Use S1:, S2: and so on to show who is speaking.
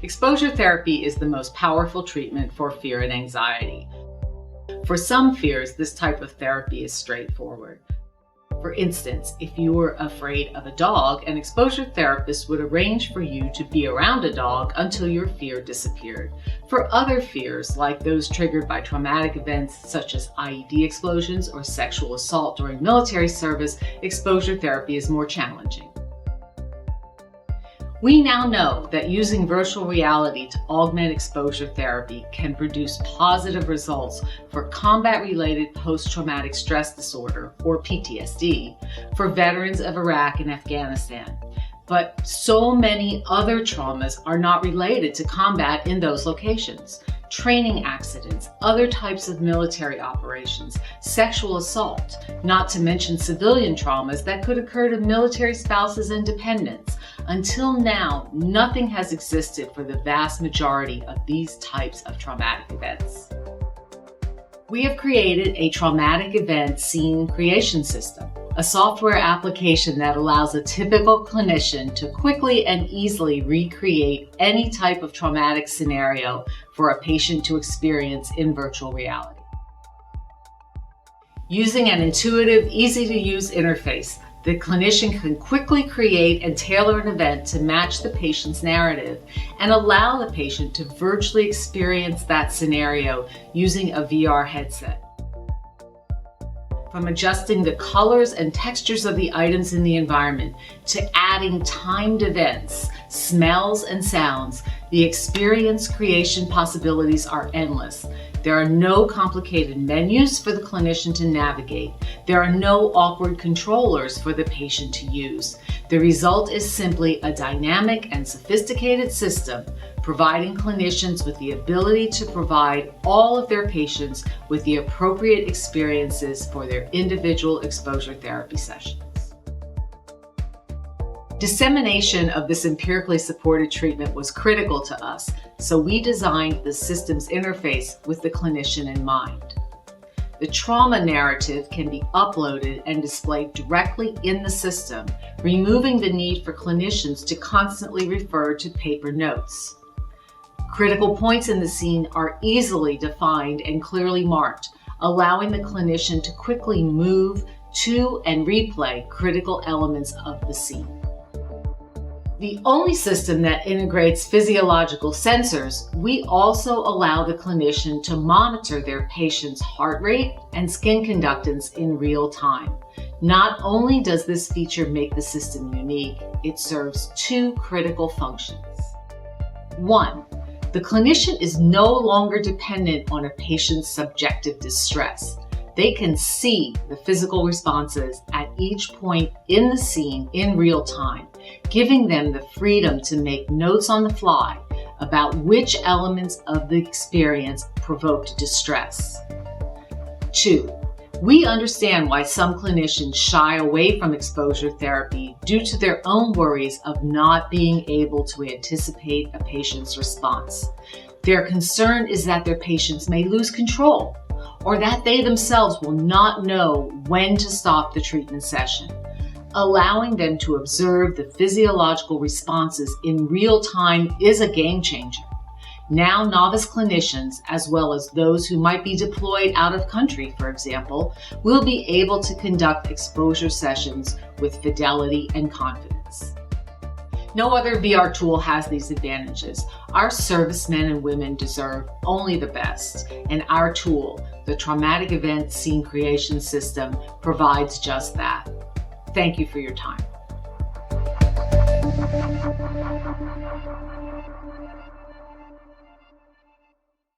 S1: Exposure therapy is the most powerful treatment for fear and anxiety. For some fears, this type of therapy is straightforward. For instance, if you were afraid of a dog, an exposure therapist would arrange for you to be around a dog until your fear disappeared. For other fears, like those triggered by traumatic events such as IED explosions or sexual assault during military service, exposure therapy is more challenging. We now know that using virtual reality to augment exposure therapy can produce positive results for combat-related post-traumatic stress disorder, or PTSD, for veterans of Iraq and Afghanistan. But so many other traumas are not related to combat in those locations. Training accidents, other types of military operations, sexual assault, not to mention civilian traumas that could occur to military spouses and dependents. Until now, nothing has existed for the vast majority of these types of traumatic events. We have created a traumatic event scene creation system, a software application that allows a typical clinician to quickly and easily recreate any type of traumatic scenario for a patient to experience in virtual reality. Using an intuitive, easy-to-use interface, the clinician can quickly create and tailor an event to match the patient's narrative and allow the patient to virtually experience that scenario using a VR headset. From adjusting the colors and textures of the items in the environment to adding timed events, smells, and sounds, the experience creation possibilities are endless. There are no complicated menus for the clinician to navigate. There are no awkward controllers for the patient to use. The result is simply a dynamic and sophisticated system, providing clinicians with the ability to provide all of their patients with the appropriate experiences for their individual exposure therapy sessions. Dissemination of this empirically supported treatment was critical to us, so we designed the system's interface with the clinician in mind. The trauma narrative can be uploaded and displayed directly in the system, removing the need for clinicians to constantly refer to paper notes. Critical points in the scene are easily defined and clearly marked, allowing the clinician to quickly move to and replay critical elements of the scene. The only system that integrates physiological sensors, we also allow the clinician to monitor their patient's heart rate and skin conductance in real time. Not only does this feature make the system unique, it serves two critical functions. One, the clinician is no longer dependent on a patient's subjective distress. They can see the physical responses at each point in the scene in real time, giving them the freedom to make notes on the fly about which elements of the experience provoked distress. 2, we understand why some clinicians shy away from exposure therapy due to their own worries of not being able to anticipate a patient's response. Their concern is that their patients may lose control, or that they themselves will not know when to stop the treatment session. Allowing them to observe the physiological responses in real time is a game changer. Now, novice clinicians, as well as those who might be deployed out of country, for example, will be able to conduct exposure sessions with fidelity and confidence. No other VR tool has these advantages. Our servicemen and women deserve only the best, and our tool, the Traumatic Event Scene Creation System, provides just that. Thank you for your time.